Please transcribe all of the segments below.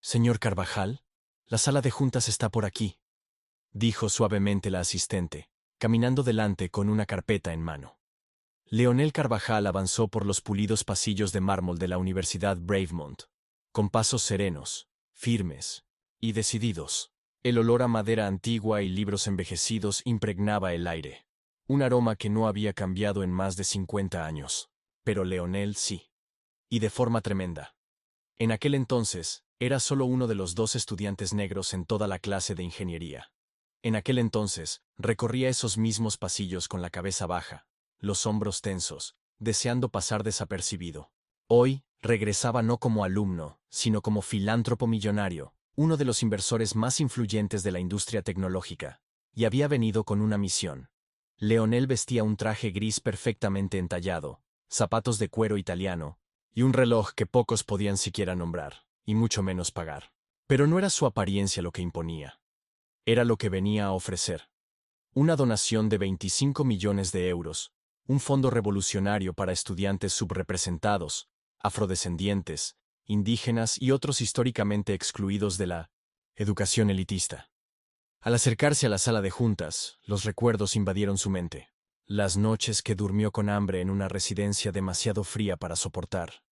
Señor Carvajal, la sala de juntas está por aquí, dijo suavemente la asistente, caminando delante con una carpeta en mano. Leonel Carvajal avanzó por los pulidos pasillos de mármol de la Universidad Bravemont, con pasos serenos, firmes y decididos. El olor a madera antigua y libros envejecidos impregnaba el aire, un aroma que no había cambiado en más de 50 años. Pero Leonel sí. Y de forma tremenda. En aquel entonces, era solo uno de los 2 estudiantes negros en toda la clase de ingeniería. En aquel entonces, recorría esos mismos pasillos con la cabeza baja, los hombros tensos, deseando pasar desapercibido. Hoy, regresaba no como alumno, sino como filántropo millonario, uno de los inversores más influyentes de la industria tecnológica, y había venido con una misión. Leonel vestía un traje gris perfectamente entallado, zapatos de cuero italiano, y un reloj que pocos podían siquiera nombrar, y mucho menos pagar. Pero no era su apariencia lo que imponía. Era lo que venía a ofrecer. Una donación de 25 millones de euros, un fondo revolucionario para estudiantes subrepresentados, afrodescendientes, indígenas y otros históricamente excluidos de la educación elitista. Al acercarse a la sala de juntas, los recuerdos invadieron su mente. Las noches que durmió con hambre en una residencia demasiado fría para soportar.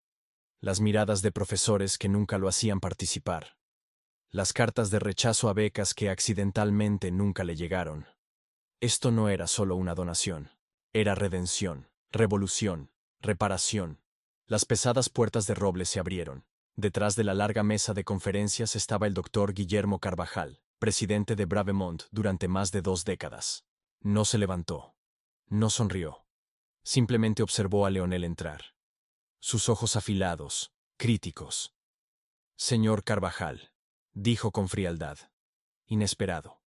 Las miradas de profesores que nunca lo hacían participar. Las cartas de rechazo a becas que accidentalmente nunca le llegaron. Esto no era solo una donación. Era redención, revolución, reparación. Las pesadas puertas de roble se abrieron. Detrás de la larga mesa de conferencias estaba el doctor Guillermo Carvajal, presidente de Bravemont durante más de 2 décadas. No se levantó. No sonrió. Simplemente observó a Leonel entrar. Sus ojos afilados, críticos. Señor Carvajal, dijo con frialdad. Inesperado.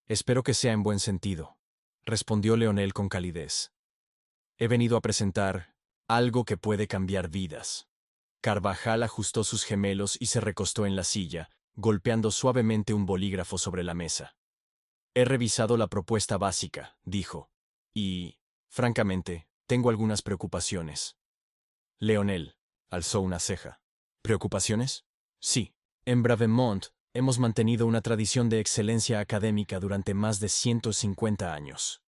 Espero que sea en buen sentido, respondió Leonel con calidez. He venido a presentar algo que puede cambiar vidas. Carvajal ajustó sus gemelos y se recostó en la silla, golpeando suavemente un bolígrafo sobre la mesa. He revisado la propuesta básica, dijo, y, francamente, tengo algunas preocupaciones. Leonel alzó una ceja. ¿Preocupaciones? Sí. En Bravemont hemos mantenido una tradición de excelencia académica durante más de 150 años.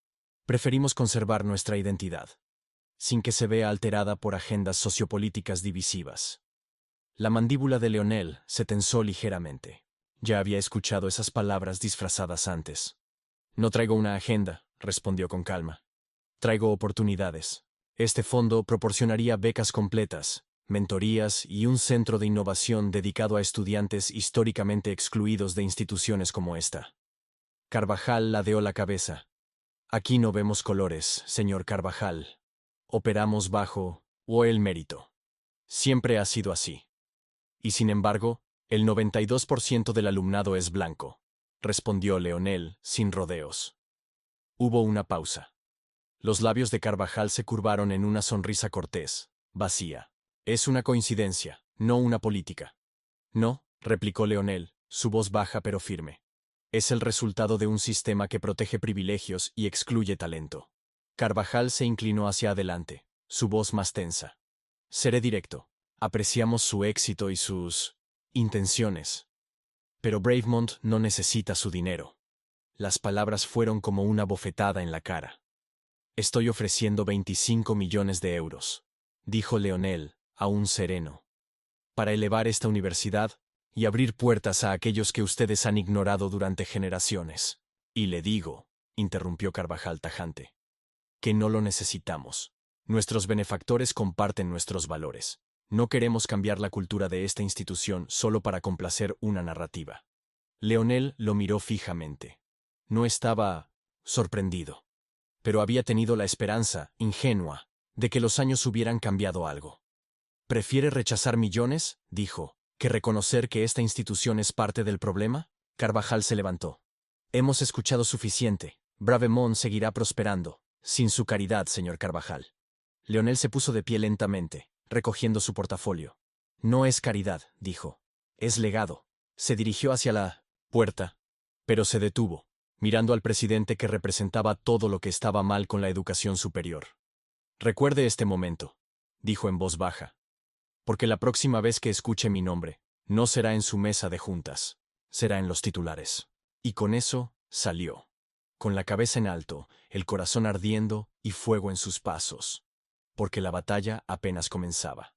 Preferimos conservar nuestra identidad, sin que se vea alterada por agendas sociopolíticas divisivas. La mandíbula de Leonel se tensó ligeramente. Ya había escuchado esas palabras disfrazadas antes. No traigo una agenda, respondió con calma. Traigo oportunidades. Este fondo proporcionaría becas completas, mentorías y un centro de innovación dedicado a estudiantes históricamente excluidos de instituciones como esta. Carvajal ladeó la cabeza. Aquí no vemos colores, señor Carvajal. Operamos bajo el mérito. Siempre ha sido así. Y sin embargo, el 92% del alumnado es blanco, respondió Leonel, sin rodeos. Hubo una pausa. Los labios de Carvajal se curvaron en una sonrisa cortés, vacía. Es una coincidencia, no una política. No, replicó Leonel, su voz baja pero firme. Es el resultado de un sistema que protege privilegios y excluye talento. Carvajal se inclinó hacia adelante, su voz más tensa. Seré directo. Apreciamos su éxito y sus intenciones. Pero Bravemont no necesita su dinero. Las palabras fueron como una bofetada en la cara. Estoy ofreciendo 25 millones de euros, dijo Leonel, aún sereno, para elevar esta universidad y abrir puertas a aquellos que ustedes han ignorado durante generaciones. Y le digo, interrumpió Carvajal tajante, que no lo necesitamos. Nuestros benefactores comparten nuestros valores. No queremos cambiar la cultura de esta institución solo para complacer una narrativa. Leonel lo miró fijamente. No estaba sorprendido, pero había tenido la esperanza, ingenua, de que los años hubieran cambiado algo. ¿Prefiere rechazar millones?, dijo, ¿que reconocer que esta institución es parte del problema? Carvajal se levantó. Hemos escuchado suficiente. Bravemont seguirá prosperando, sin su caridad, señor Carvajal. Leonel se puso de pie lentamente, recogiendo su portafolio. No es caridad, dijo. Es legado. Se dirigió hacia la puerta, pero se detuvo, mirando al presidente que representaba todo lo que estaba mal con la educación superior. Recuerde este momento, dijo en voz baja, porque la próxima vez que escuche mi nombre, No será en su mesa de juntas, será en los titulares. Y con eso, salió. Con la cabeza en alto, el corazón ardiendo y fuego en sus pasos. Porque la batalla apenas comenzaba.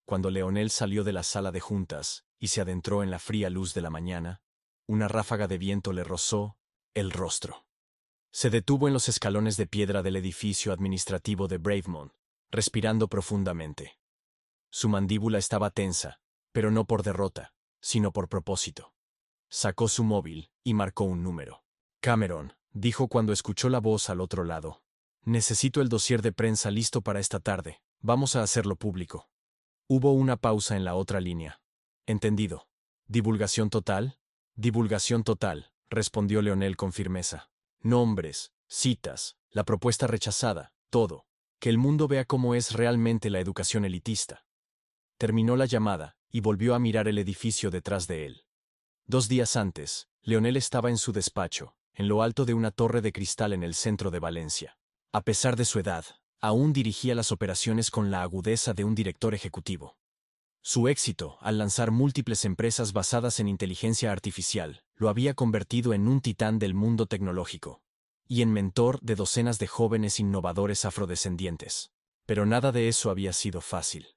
Cuando Leonel salió de la sala de juntas y se adentró en la fría luz de la mañana, una ráfaga de viento le rozó el rostro. Se detuvo en los escalones de piedra del edificio administrativo de Bravemont, respirando profundamente. Su mandíbula estaba tensa, pero no por derrota, sino por propósito. Sacó su móvil y marcó un número. Cameron, dijo cuando escuchó la voz al otro lado. Necesito el dossier de prensa listo para esta tarde. Vamos a hacerlo público. Hubo una pausa en la otra línea. Entendido. ¿Divulgación total? Divulgación total, respondió Leonel con firmeza. Nombres, citas, la propuesta rechazada, todo. Que el mundo vea cómo es realmente la educación elitista. Terminó la llamada y volvió a mirar el edificio detrás de él. 2 días antes, Leonel estaba en su despacho, en lo alto de una torre de cristal en el centro de Valencia. A pesar de su edad, aún dirigía las operaciones con la agudeza de un director ejecutivo. Su éxito, al lanzar múltiples empresas basadas en inteligencia artificial, lo había convertido en un titán del mundo tecnológico y en mentor de docenas de jóvenes innovadores afrodescendientes. Pero nada de eso había sido fácil.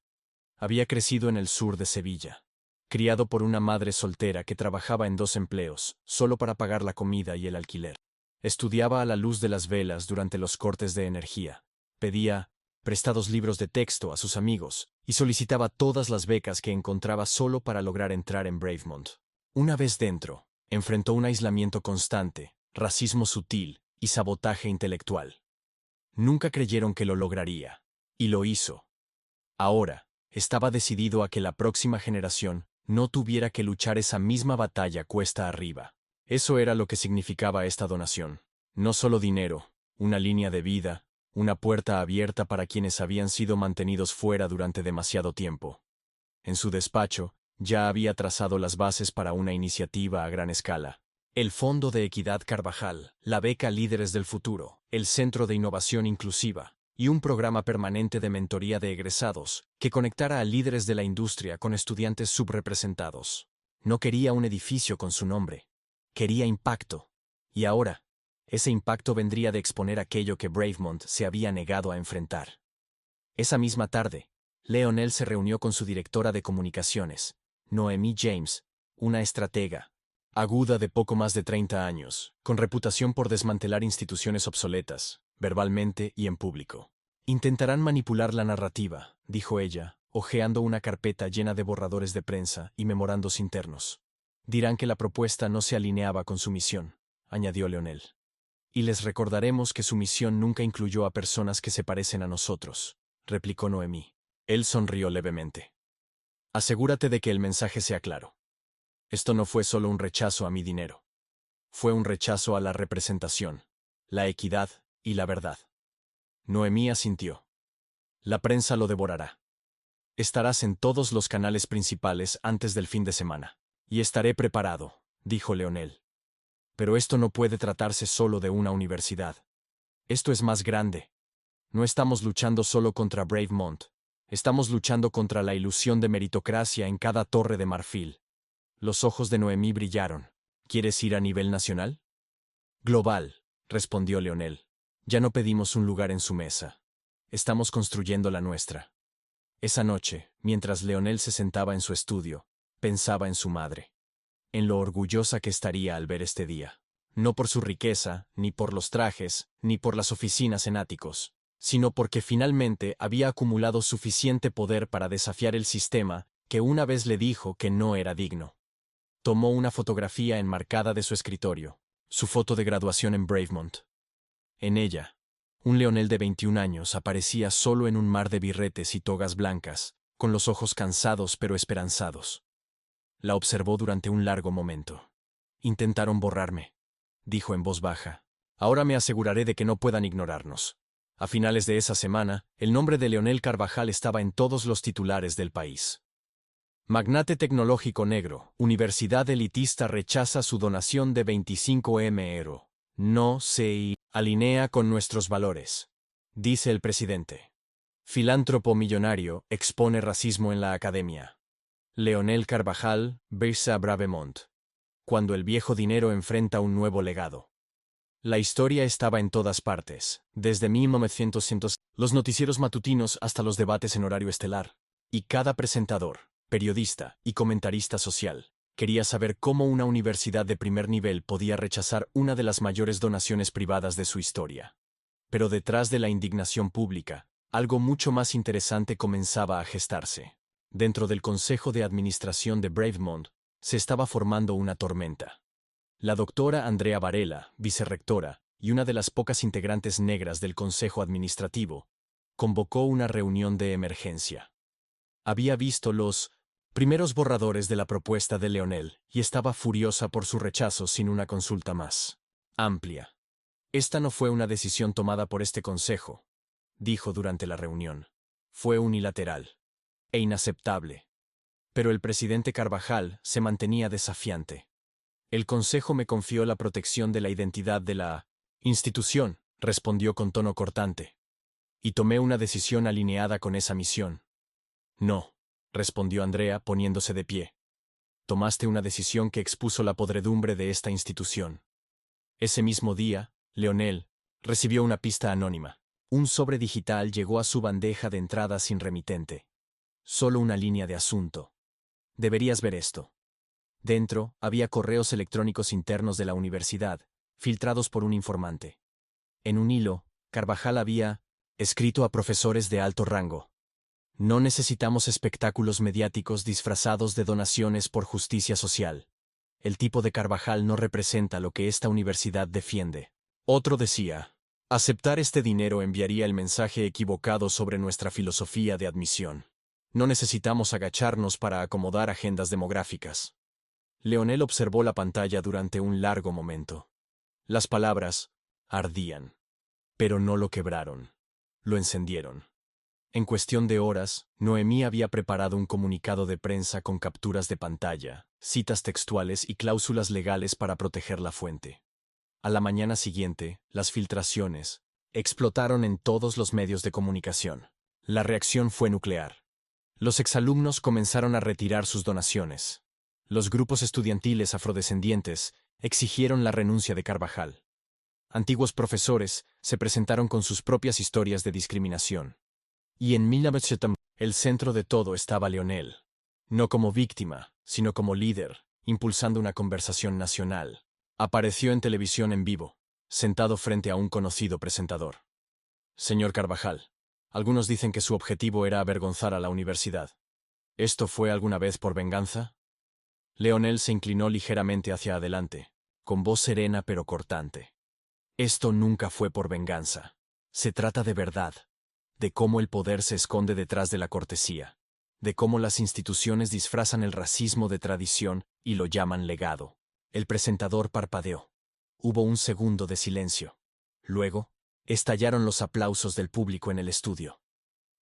Había crecido en el sur de Sevilla, criado por una madre soltera que trabajaba en 2 empleos, solo para pagar la comida y el alquiler. Estudiaba a la luz de las velas durante los cortes de energía. Pedía prestados libros de texto a sus amigos y solicitaba todas las becas que encontraba solo para lograr entrar en Bravemont. Una vez dentro, enfrentó un aislamiento constante, racismo sutil y sabotaje intelectual. Nunca creyeron que lo lograría, y lo hizo. Ahora, estaba decidido a que la próxima generación no tuviera que luchar esa misma batalla cuesta arriba. Eso era lo que significaba esta donación. No solo dinero, una línea de vida, una puerta abierta para quienes habían sido mantenidos fuera durante demasiado tiempo. En su despacho, ya había trazado las bases para una iniciativa a gran escala. El Fondo de Equidad Carvajal, la beca Líderes del Futuro, el Centro de Innovación Inclusiva, y un programa permanente de mentoría de egresados que conectara a líderes de la industria con estudiantes subrepresentados. No quería un edificio con su nombre. Quería impacto. Y ahora, ese impacto vendría de exponer aquello que Bravemont se había negado a enfrentar. Esa misma tarde, Leonel se reunió con su directora de comunicaciones, Noemí James, una estratega aguda de poco más de 30 años, con reputación por desmantelar instituciones obsoletas, verbalmente y en público. Intentarán manipular la narrativa, dijo ella, hojeando una carpeta llena de borradores de prensa y memorandos internos. Dirán que la propuesta no se alineaba con su misión, añadió Leonel. Y les recordaremos que su misión nunca incluyó a personas que se parecen a nosotros, replicó Noemí. Él sonrió levemente. Asegúrate de que el mensaje sea claro. Esto no fue solo un rechazo a mi dinero. Fue un rechazo a la representación, la equidad y la verdad. Noemí asintió. La prensa lo devorará. Estarás en todos los canales principales antes del fin de semana. Y estaré preparado, dijo Leonel. Pero esto no puede tratarse solo de una universidad. Esto es más grande. No estamos luchando solo contra Bravemont. Estamos luchando contra la ilusión de meritocracia en cada torre de marfil. Los ojos de Noemí brillaron. ¿Quieres ir a nivel nacional? Global, respondió Leonel. Ya no pedimos un lugar en su mesa. Estamos construyendo la nuestra. Esa noche, mientras Leonel se sentaba en su estudio, pensaba en su madre. En lo orgullosa que estaría al ver este día. No por su riqueza, ni por los trajes, ni por las oficinas en áticos, sino porque finalmente había acumulado suficiente poder para desafiar el sistema que una vez le dijo que no era digno. Tomó una fotografía enmarcada de su escritorio, su foto de graduación en Bravemont. En ella, un Leonel de 21 años aparecía solo en un mar de birretes y togas blancas, con los ojos cansados pero esperanzados. La observó durante un largo momento. Intentaron borrarme, dijo en voz baja. Ahora me aseguraré de que no puedan ignorarnos. A finales de esa semana, el nombre de Leonel Carvajal estaba en todos los titulares del país. Magnate tecnológico negro, universidad elitista rechaza su donación de 25 €. No se alinea con nuestros valores, dice el presidente. Filántropo millonario expone racismo en la academia. Leonel Carvajal, Bersa Bravemont. Cuando el viejo dinero enfrenta un nuevo legado. La historia estaba en todas partes, desde 1900, los noticieros matutinos hasta los debates en horario estelar. Y cada presentador, periodista y comentarista social quería saber cómo una universidad de primer nivel podía rechazar una de las mayores donaciones privadas de su historia. Pero detrás de la indignación pública, algo mucho más interesante comenzaba a gestarse. Dentro del Consejo de Administración de Bravemont, se estaba formando una tormenta. La doctora Andrea Varela, vicerrectora, y una de las pocas integrantes negras del Consejo Administrativo, convocó una reunión de emergencia. Había visto los primeros borradores de la propuesta de Leonel y estaba furiosa por su rechazo sin una consulta más amplia. Esta no fue una decisión tomada por este consejo, dijo durante la reunión. Fue unilateral e inaceptable. Pero el presidente Carvajal se mantenía desafiante. El consejo me confió la protección de la identidad de la institución, respondió con tono cortante. Y tomé una decisión alineada con esa misión. No, respondió Andrea poniéndose de pie. Tomaste una decisión que expuso la podredumbre de esta institución. Ese mismo día, Leonel recibió una pista anónima. Un sobre digital llegó a su bandeja de entrada sin remitente. Solo una línea de asunto. Deberías ver esto. Dentro había correos electrónicos internos de la universidad, filtrados por un informante. En un hilo, Carvajal había escrito a profesores de alto rango. No necesitamos espectáculos mediáticos disfrazados de donaciones por justicia social. El tipo de Carvajal no representa lo que esta universidad defiende. Otro decía, aceptar este dinero enviaría el mensaje equivocado sobre nuestra filosofía de admisión. No necesitamos agacharnos para acomodar agendas demográficas. Leonel observó la pantalla durante un largo momento. Las palabras ardían, pero no lo quebraron. Lo encendieron. En cuestión de horas, Noemí había preparado un comunicado de prensa con capturas de pantalla, citas textuales y cláusulas legales para proteger la fuente. A la mañana siguiente, las filtraciones explotaron en todos los medios de comunicación. La reacción fue nuclear. Los exalumnos comenzaron a retirar sus donaciones. Los grupos estudiantiles afrodescendientes exigieron la renuncia de Carvajal. Antiguos profesores se presentaron con sus propias historias de discriminación. Y en 1900, el centro de todo estaba Leonel. No como víctima, sino como líder, impulsando una conversación nacional. Apareció en televisión en vivo, sentado frente a un conocido presentador. Señor Carvajal, algunos dicen que su objetivo era avergonzar a la universidad. ¿Esto fue alguna vez por venganza? Leonel se inclinó ligeramente hacia adelante, con voz serena pero cortante. Esto nunca fue por venganza. Se trata de verdad. De cómo el poder se esconde detrás de la cortesía, de cómo las instituciones disfrazan el racismo de tradición y lo llaman legado. El presentador parpadeó. Hubo un segundo de silencio. Luego, estallaron los aplausos del público en el estudio.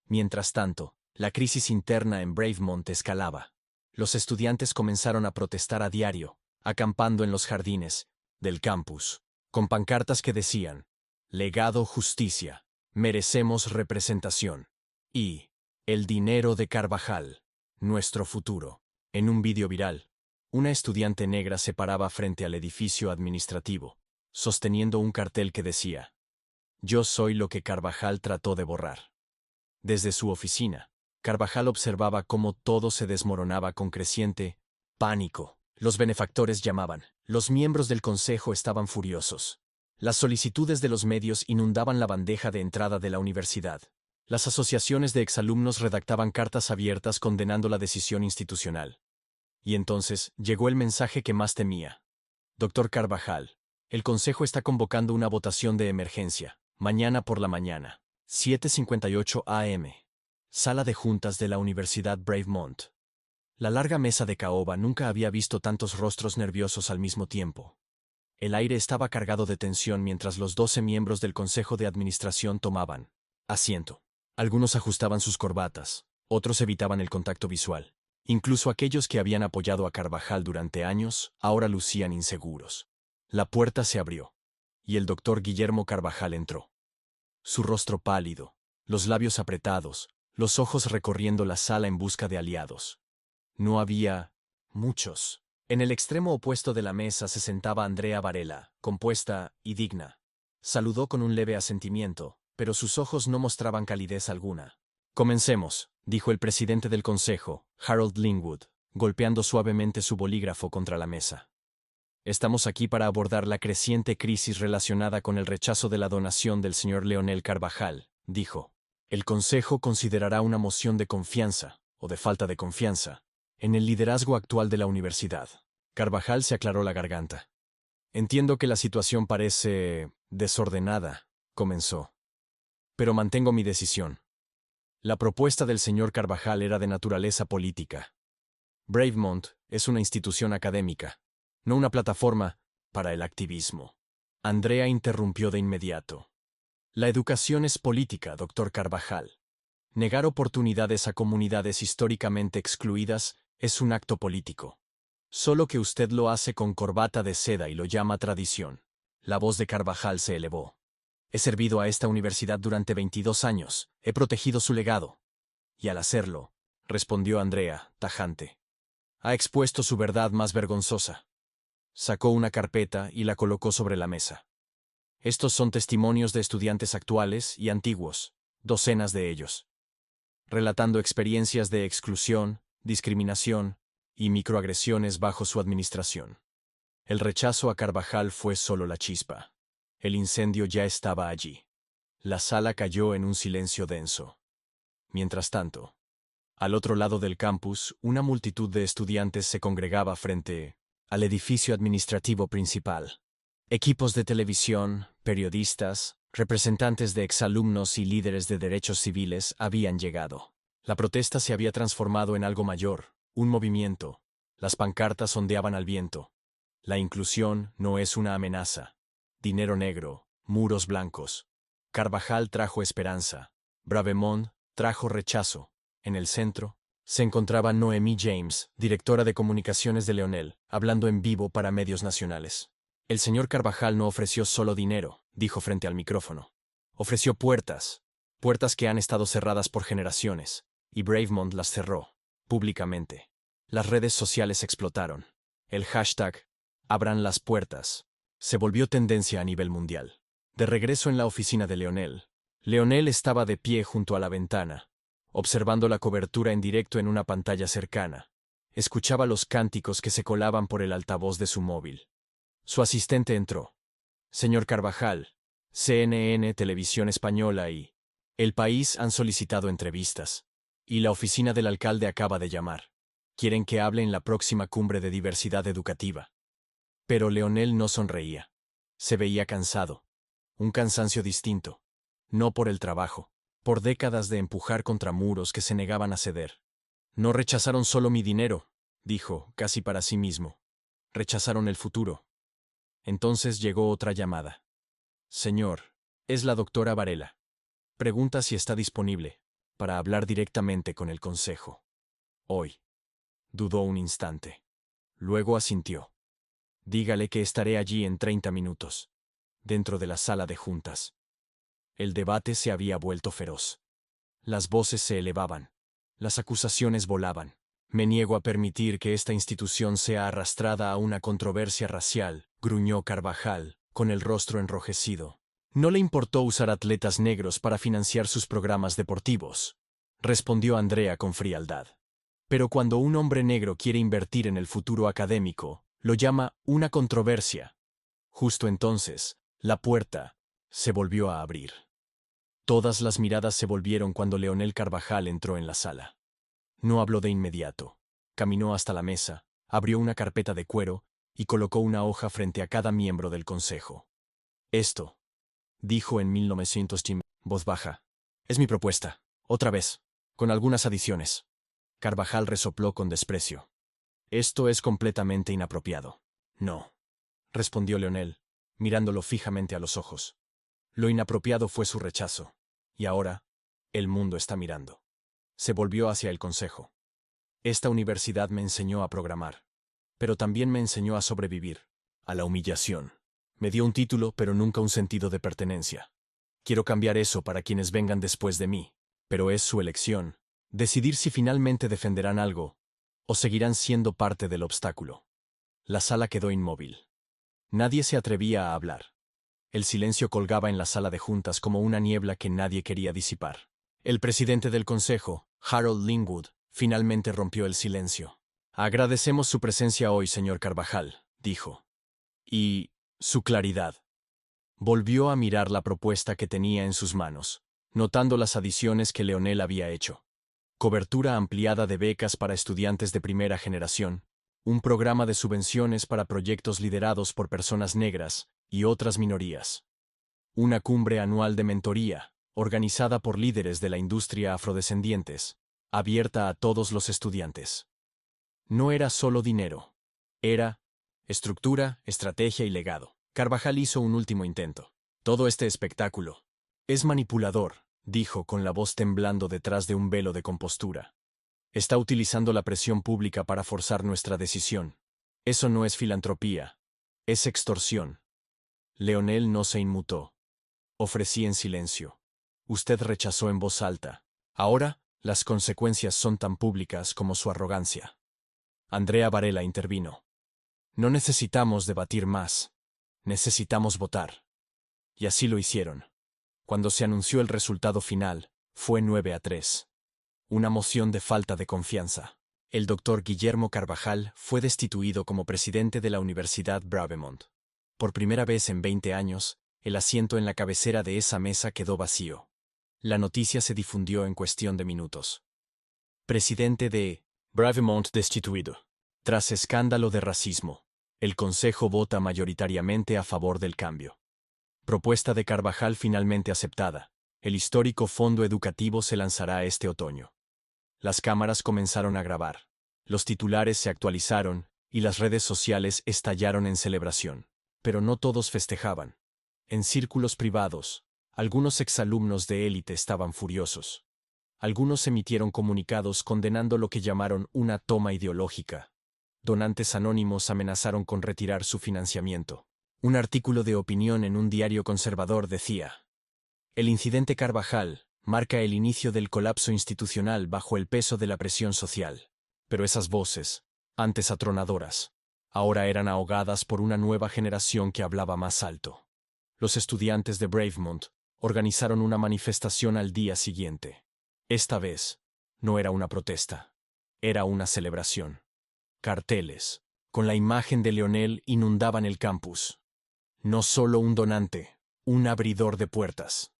Mientras tanto, la crisis interna en Bravemont escalaba. Los estudiantes comenzaron a protestar a diario, acampando en los jardines del campus, con pancartas que decían, legado justicia. Merecemos representación. Y el dinero de Carvajal, nuestro futuro. En un vídeo viral, una estudiante negra se paraba frente al edificio administrativo, sosteniendo un cartel que decía, yo soy lo que Carvajal trató de borrar. Desde su oficina, Carvajal observaba cómo todo se desmoronaba con creciente pánico. Los benefactores llamaban, los miembros del consejo estaban furiosos. Las solicitudes de los medios inundaban la bandeja de entrada de la universidad. Las asociaciones de exalumnos redactaban cartas abiertas condenando la decisión institucional. Y entonces llegó el mensaje que más temía. Doctor Carvajal, el Consejo está convocando una votación de emergencia, mañana por la mañana, 7:58 am. Sala de juntas de la Universidad Bravemont. La larga mesa de caoba nunca había visto tantos rostros nerviosos al mismo tiempo. El aire estaba cargado de tensión mientras los 12 miembros del Consejo de Administración tomaban asiento. Algunos ajustaban sus corbatas, otros evitaban el contacto visual. Incluso aquellos que habían apoyado a Carvajal durante años, ahora lucían inseguros. La puerta se abrió, y el doctor Guillermo Carvajal entró. Su rostro pálido, los labios apretados, los ojos recorriendo la sala en busca de aliados. No había muchos. En el extremo opuesto de la mesa se sentaba Andrea Varela, compuesta y digna. Saludó con un leve asentimiento, pero sus ojos no mostraban calidez alguna. Comencemos, dijo el presidente del consejo, Harold Linwood, golpeando suavemente su bolígrafo contra la mesa. Estamos aquí para abordar la creciente crisis relacionada con el rechazo de la donación del señor Leonel Carvajal, dijo. El consejo considerará una moción de confianza, o de falta de confianza, en el liderazgo actual de la universidad. Carvajal se aclaró la garganta. Entiendo que la situación parece desordenada, comenzó. Pero mantengo mi decisión. La propuesta del señor Carvajal era de naturaleza política. Bravemont es una institución académica, no una plataforma para el activismo. Andrea interrumpió de inmediato. La educación es política, doctor Carvajal. Negar oportunidades a comunidades históricamente excluidas es un acto político. Solo que usted lo hace con corbata de seda y lo llama tradición. La voz de Carvajal se elevó. He servido a esta universidad durante 22 años, he protegido su legado. Y al hacerlo, respondió Andrea, tajante, ha expuesto su verdad más vergonzosa. Sacó una carpeta y la colocó sobre la mesa. Estos son testimonios de estudiantes actuales y antiguos, docenas de ellos, relatando experiencias de exclusión, discriminación y microagresiones bajo su administración. El rechazo a Carvajal fue solo la chispa. El incendio ya estaba allí. La sala cayó en un silencio denso. Mientras tanto, al otro lado del campus, una multitud de estudiantes se congregaba frente al edificio administrativo principal. Equipos de televisión, periodistas, representantes de exalumnos y líderes de derechos civiles habían llegado. La protesta se había transformado en algo mayor, un movimiento. Las pancartas ondeaban al viento. La inclusión no es una amenaza. Dinero negro, muros blancos. Carvajal trajo esperanza. Bravemont trajo rechazo. En el centro, se encontraba Noemí James, directora de comunicaciones de Leonel, hablando en vivo para medios nacionales. El señor Carvajal no ofreció solo dinero, dijo frente al micrófono. Ofreció puertas, puertas que han estado cerradas por generaciones, y Bravemont las cerró, públicamente. Las redes sociales explotaron. El hashtag #Abran las puertas se volvió tendencia a nivel mundial. De regreso en la oficina de Leonel, Leonel estaba de pie junto a la ventana, observando la cobertura en directo en una pantalla cercana. Escuchaba los cánticos que se colaban por el altavoz de su móvil. Su asistente entró. Señor Carvajal, CNN, Televisión Española y El País han solicitado entrevistas. Y la oficina del alcalde acaba de llamar. Quieren que hable en la próxima cumbre de diversidad educativa. Pero Leonel no sonreía. Se veía cansado. Un cansancio distinto. No por el trabajo. Por décadas de empujar contra muros que se negaban a ceder. No rechazaron solo mi dinero, dijo, casi para sí mismo. Rechazaron el futuro. Entonces llegó otra llamada. Señor, es la doctora Varela. Pregunta si está disponible para hablar directamente con el consejo. Hoy. Dudó un instante. Luego asintió. Dígale que estaré allí en 30 minutos. Dentro de la sala de juntas. El debate se había vuelto feroz. Las voces se elevaban. Las acusaciones volaban. Me niego a permitir que esta institución sea arrastrada a una controversia racial, gruñó Carvajal, con el rostro enrojecido. No le importó usar atletas negros para financiar sus programas deportivos, respondió Andrea con frialdad. Pero cuando un hombre negro quiere invertir en el futuro académico, lo llama una controversia. Justo entonces, la puerta se volvió a abrir. Todas las miradas se volvieron cuando Leonel Carvajal entró en la sala. No habló de inmediato. Caminó hasta la mesa, abrió una carpeta de cuero y colocó una hoja frente a cada miembro del consejo. Esto, dijo en 1900, voz baja, es mi propuesta, otra vez, con algunas adiciones. Carvajal resopló con desprecio. Esto es completamente inapropiado. No, respondió Leonel, mirándolo fijamente a los ojos. Lo inapropiado fue su rechazo. Y ahora, el mundo está mirando. Se volvió hacia el consejo. Esta universidad me enseñó a programar, pero también me enseñó a sobrevivir, a la humillación. Me dio un título, pero nunca un sentido de pertenencia. Quiero cambiar eso para quienes vengan después de mí, pero es su elección, decidir si finalmente defenderán algo ¿O seguirán siendo parte del obstáculo? La sala quedó inmóvil. Nadie se atrevía a hablar. El silencio colgaba en la sala de juntas como una niebla que nadie quería disipar. El presidente del consejo, Harold Linwood, finalmente rompió el silencio. Agradecemos su presencia hoy, señor Carvajal, dijo. Y su claridad. Volvió a mirar la propuesta que tenía en sus manos, notando las adiciones que Leonel había hecho. Cobertura ampliada de becas para estudiantes de primera generación, un programa de subvenciones para proyectos liderados por personas negras y otras minorías. Una cumbre anual de mentoría, organizada por líderes de la industria afrodescendientes, abierta a todos los estudiantes. No era solo dinero. Era estructura, estrategia y legado. Carvajal hizo un último intento. Todo este espectáculo es manipulador, dijo con la voz temblando detrás de un velo de compostura. Está utilizando la presión pública para forzar nuestra decisión. Eso no es filantropía. Es extorsión. Leonel no se inmutó. Ofrecí en silencio. Usted rechazó en voz alta. Ahora, las consecuencias son tan públicas como su arrogancia. Andrea Varela intervino. No necesitamos debatir más. Necesitamos votar. Y así lo hicieron. Cuando se anunció el resultado final, fue 9-3. Una moción de falta de confianza. El doctor Guillermo Carvajal fue destituido como presidente de la Universidad Bravemont. Por primera vez en 20 años, el asiento en la cabecera de esa mesa quedó vacío. La noticia se difundió en cuestión de minutos. Presidente de Bravemont destituido. Tras escándalo de racismo, el Consejo vota mayoritariamente a favor del cambio. Propuesta de Carvajal finalmente aceptada. El histórico fondo educativo se lanzará este otoño. Las cámaras comenzaron a grabar. Los titulares se actualizaron y las redes sociales estallaron en celebración. Pero no todos festejaban. En círculos privados, algunos exalumnos de élite estaban furiosos. Algunos emitieron comunicados condenando lo que llamaron una toma ideológica. Donantes anónimos amenazaron con retirar su financiamiento. Un artículo de opinión en un diario conservador decía: el incidente Carvajal marca el inicio del colapso institucional bajo el peso de la presión social. Pero esas voces, antes atronadoras, ahora eran ahogadas por una nueva generación que hablaba más alto. Los estudiantes de Bravemont organizaron una manifestación al día siguiente. Esta vez, no era una protesta, era una celebración. Carteles, con la imagen de Leonel, inundaban el campus. No solo un donante, un abridor de puertas.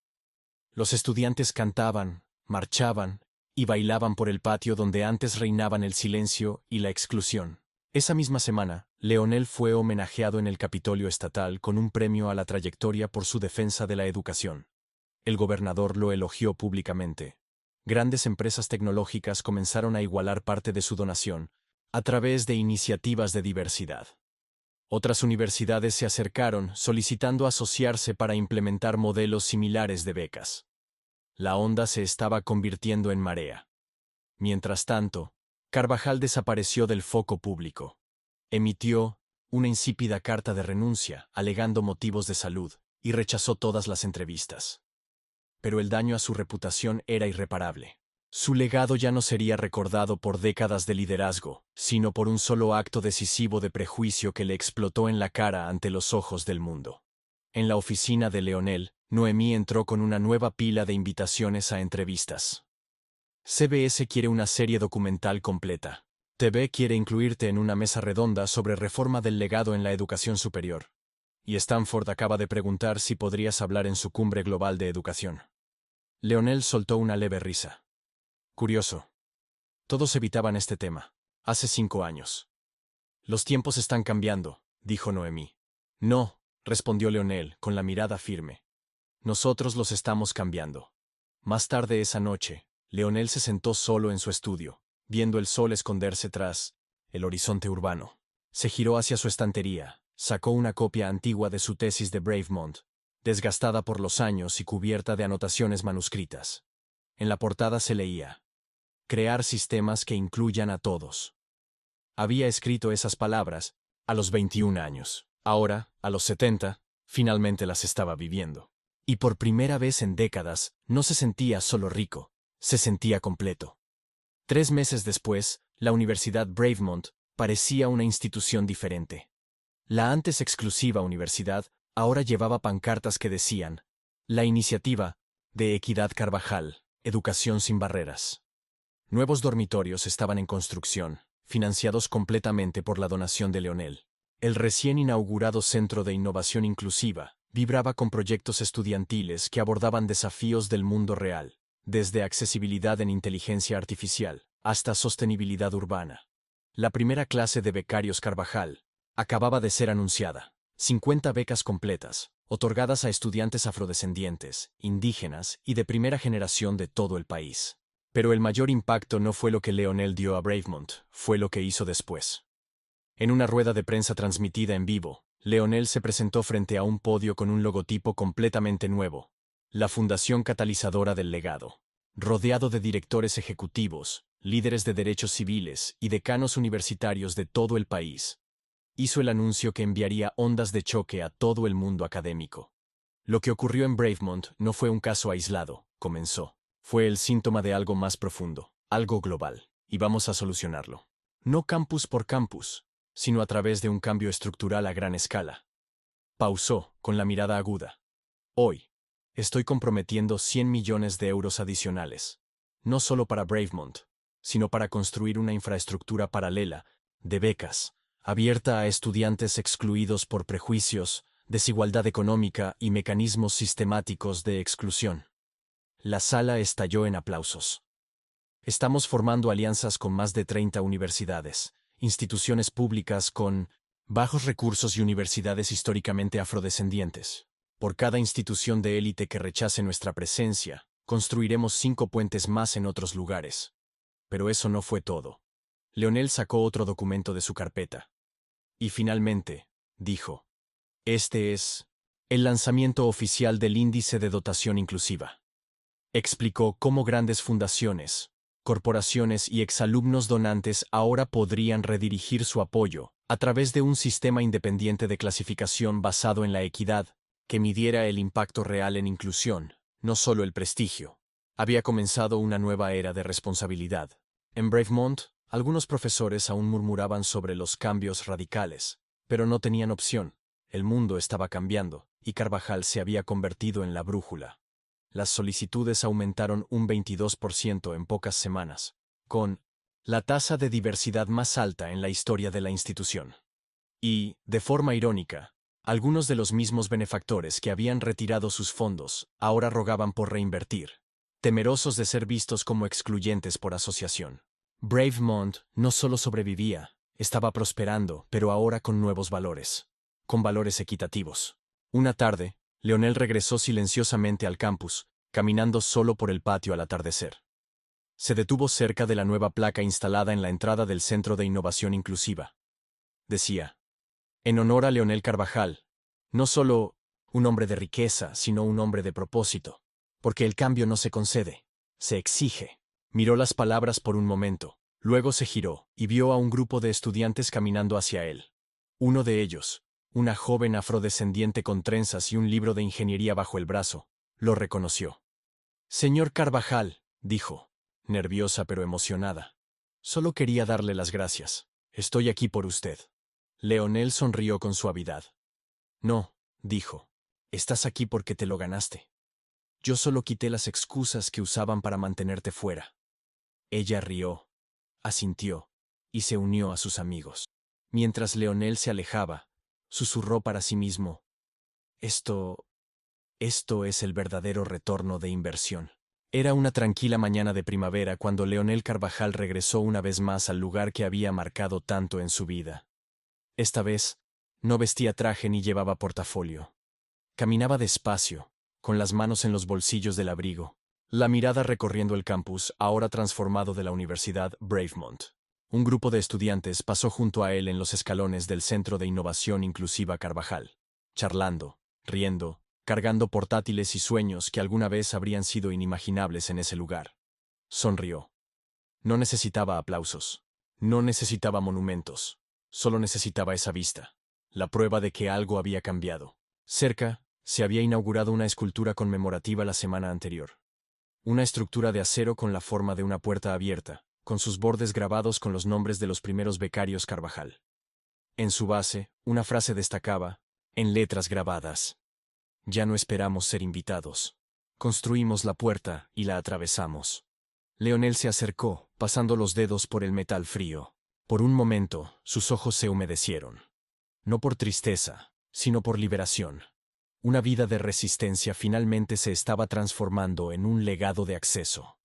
Los estudiantes cantaban, marchaban y bailaban por el patio donde antes reinaban el silencio y la exclusión. Esa misma semana, Leonel fue homenajeado en el Capitolio Estatal con un premio a la trayectoria por su defensa de la educación. El gobernador lo elogió públicamente. Grandes empresas tecnológicas comenzaron a igualar parte de su donación a través de iniciativas de diversidad. Otras universidades se acercaron solicitando asociarse para implementar modelos similares de becas. La onda se estaba convirtiendo en marea. Mientras tanto, Carvajal desapareció del foco público. Emitió una insípida carta de renuncia, alegando motivos de salud, y rechazó todas las entrevistas. Pero el daño a su reputación era irreparable. Su legado ya no sería recordado por décadas de liderazgo, sino por un solo acto decisivo de prejuicio que le explotó en la cara ante los ojos del mundo. En la oficina de Leonel, Noemí entró con una nueva pila de invitaciones a entrevistas. CBS quiere una serie documental completa. TV quiere incluirte en una mesa redonda sobre reforma del legado en la educación superior. Y Stanford acaba de preguntar si podrías hablar en su cumbre global de educación. Leonel soltó una leve risa. Curioso. Todos evitaban este tema. Hace 5 años. Los tiempos están cambiando, dijo Noemí. No, respondió Leonel, con la mirada firme. Nosotros los estamos cambiando. Más tarde esa noche, Leonel se sentó solo en su estudio, viendo el sol esconderse tras el horizonte urbano. Se giró hacia su estantería, sacó una copia antigua de su tesis de Bravemont, desgastada por los años y cubierta de anotaciones manuscritas. En la portada se leía: crear sistemas que incluyan a todos. Había escrito esas palabras a los 21 años. Ahora, a los 70, finalmente las estaba viviendo. Y por primera vez en décadas, no se sentía solo rico, se sentía completo. 3 meses después, La Universidad Bravemont parecía una institución diferente. La antes exclusiva universidad ahora llevaba pancartas que decían: la iniciativa de Equidad Carvajal, educación sin barreras. Nuevos dormitorios estaban en construcción, financiados completamente por la donación de Leonel. El recién inaugurado Centro de Innovación Inclusiva vibraba con proyectos estudiantiles que abordaban desafíos del mundo real, desde accesibilidad en inteligencia artificial hasta sostenibilidad urbana. La primera clase de becarios Carvajal acababa de ser anunciada. 50 becas completas, otorgadas a estudiantes afrodescendientes, indígenas y de primera generación de todo el país. Pero el mayor impacto no fue lo que Leonel dio a Bravemont, fue lo que hizo después. En una rueda de prensa transmitida en vivo, Leonel se presentó frente a un podio con un logotipo completamente nuevo: la Fundación Catalizadora del Legado. Rodeado de directores ejecutivos, líderes de derechos civiles y decanos universitarios de todo el país, hizo el anuncio que enviaría ondas de choque a todo el mundo académico. Lo que ocurrió en Bravemont no fue un caso aislado, comenzó. Fue el síntoma de algo más profundo, algo global, y vamos a solucionarlo. No campus por campus, sino a través de un cambio estructural a gran escala. Pausó, con la mirada aguda. Hoy, estoy comprometiendo 100 millones de euros adicionales, no solo para Bravemont, sino para construir una infraestructura paralela, de becas, abierta a estudiantes excluidos por prejuicios, desigualdad económica y mecanismos sistemáticos de exclusión. La sala estalló en aplausos. Estamos formando alianzas con más de 30 universidades, instituciones públicas con bajos recursos y universidades históricamente afrodescendientes. Por cada institución de élite que rechace nuestra presencia, construiremos 5 puentes más en otros lugares. Pero eso no fue todo. Leonel sacó otro documento de su carpeta. Y finalmente, dijo: este es el lanzamiento oficial del Índice de Dotación Inclusiva. Explicó cómo grandes fundaciones, corporaciones y exalumnos donantes ahora podrían redirigir su apoyo a través de un sistema independiente de clasificación basado en la equidad, que midiera el impacto real en inclusión, no solo el prestigio. Había comenzado una nueva era de responsabilidad. En Bravemont, algunos profesores aún murmuraban sobre los cambios radicales, pero no tenían opción. El mundo estaba cambiando, y Carvajal se había convertido en la brújula. Las solicitudes aumentaron un 22% en pocas semanas, con la tasa de diversidad más alta en la historia de la institución. Y, de forma irónica, algunos de los mismos benefactores que habían retirado sus fondos ahora rogaban por reinvertir, temerosos de ser vistos como excluyentes por asociación. Bravemont no solo sobrevivía, estaba prosperando, pero ahora con nuevos valores, con valores equitativos. Una tarde, Leonel regresó silenciosamente al campus, caminando solo por el patio al atardecer. Se detuvo cerca de la nueva placa instalada en la entrada del Centro de Innovación Inclusiva. Decía: en honor a Leonel Carvajal, no solo un hombre de riqueza, sino un hombre de propósito, porque el cambio no se concede, se exige. Miró las palabras por un momento, luego se giró y vio a un grupo de estudiantes caminando hacia él. Uno de ellos, una joven afrodescendiente con trenzas y un libro de ingeniería bajo el brazo, lo reconoció. Señor Carvajal, dijo, nerviosa pero emocionada. Solo quería darle las gracias. Estoy aquí por usted. Leonel sonrió con suavidad. No, dijo. Estás aquí porque te lo ganaste. Yo solo quité las excusas que usaban para mantenerte fuera. Ella rió, asintió, y se unió a sus amigos. Mientras Leonel se alejaba, susurró para sí mismo: Esto es el verdadero retorno de inversión. Era una tranquila mañana de primavera cuando Leonel Carvajal regresó una vez más al lugar que había marcado tanto en su vida. Esta vez, no vestía traje ni llevaba portafolio. Caminaba despacio, con las manos en los bolsillos del abrigo, la mirada recorriendo el campus, ahora transformado de la Universidad Bravemont. Un grupo de estudiantes pasó junto a él en los escalones del Centro de Innovación Inclusiva Carvajal, charlando, riendo, cargando portátiles y sueños que alguna vez habrían sido inimaginables en ese lugar. Sonrió. No necesitaba aplausos. No necesitaba monumentos. Solo necesitaba esa vista. La prueba de que algo había cambiado. Cerca, se había inaugurado una escultura conmemorativa la semana anterior. Una estructura de acero con la forma de una puerta abierta, con sus bordes grabados con los nombres de los primeros becarios Carvajal. En su base, una frase destacaba, en letras grabadas: ya no esperamos ser invitados. Construimos la puerta y la atravesamos. Leonel se acercó, pasando los dedos por el metal frío. Por un momento, sus ojos se humedecieron. No por tristeza, sino por liberación. Una vida de resistencia finalmente se estaba transformando en un legado de acceso.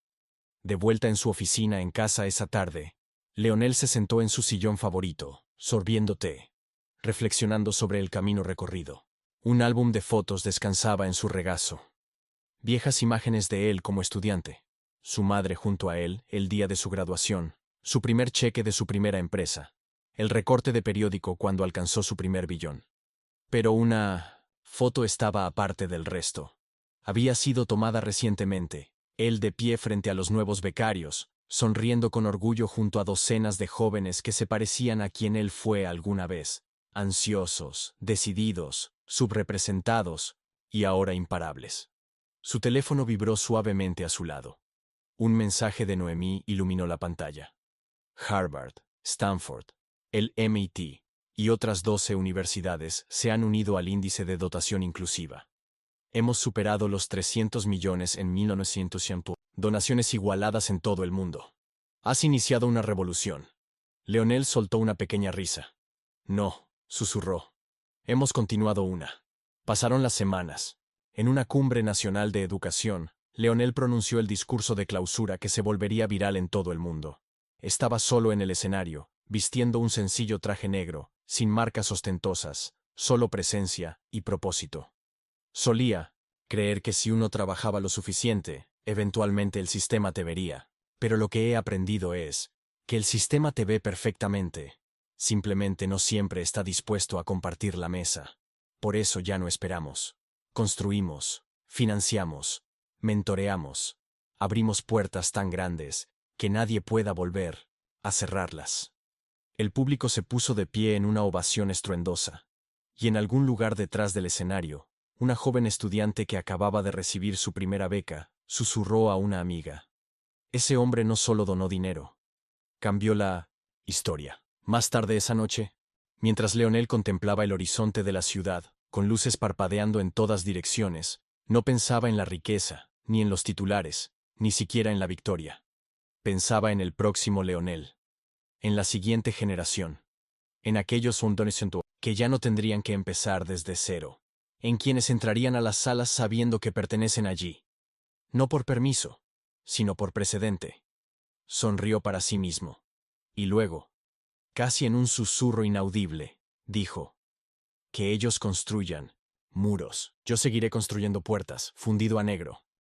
De vuelta en su oficina en casa esa tarde, Leonel se sentó en su sillón favorito, sorbiendo té, reflexionando sobre el camino recorrido. Un álbum de fotos descansaba en su regazo. Viejas imágenes de él como estudiante. Su madre junto a él, el día de su graduación, su primer cheque de su primera empresa, el recorte de periódico cuando alcanzó su primer billón. Pero una foto estaba aparte del resto. Había sido tomada recientemente, él de pie frente a los nuevos becarios, sonriendo con orgullo junto a docenas de jóvenes que se parecían a quien él fue alguna vez, ansiosos, decididos, subrepresentados y ahora imparables. Su teléfono vibró suavemente a su lado. Un mensaje de Noemí iluminó la pantalla. Harvard, Stanford, el MIT y otras 12 universidades se han unido al índice de dotación inclusiva. Hemos superado los 300 millones en 1900, donaciones igualadas en todo el mundo. Has iniciado una revolución. Leonel soltó una pequeña risa. No, susurró. Hemos continuado una. Pasaron las semanas. En una cumbre nacional de educación, Leonel pronunció el discurso de clausura que se volvería viral en todo el mundo. Estaba solo en el escenario, vistiendo un sencillo traje negro, sin marcas ostentosas, solo presencia y propósito. Solía creer que si uno trabajaba lo suficiente, eventualmente el sistema te vería. Pero lo que he aprendido es que el sistema te ve perfectamente. Simplemente no siempre está dispuesto a compartir la mesa. Por eso ya no esperamos. Construimos, financiamos, mentoreamos, abrimos puertas tan grandes que nadie pueda volver a cerrarlas. El público se puso de pie en una ovación estruendosa, y en algún lugar detrás del escenario, una joven estudiante que acababa de recibir su primera beca susurró a una amiga: ese hombre no solo donó dinero, cambió la historia. Más tarde esa noche, mientras Leonel contemplaba el horizonte de la ciudad, con luces parpadeando en todas direcciones, no pensaba en la riqueza, ni en los titulares, ni siquiera en la victoria. Pensaba en el próximo Leonel, en la siguiente generación, en aquellos hondones que ya no tendrían que empezar desde cero, en quienes entrarían a las salas sabiendo que pertenecen allí. No por permiso, sino por precedente. Sonrió para sí mismo. Y luego, casi en un susurro inaudible, dijo: que ellos construyan muros. Yo seguiré construyendo puertas, fundido a negro.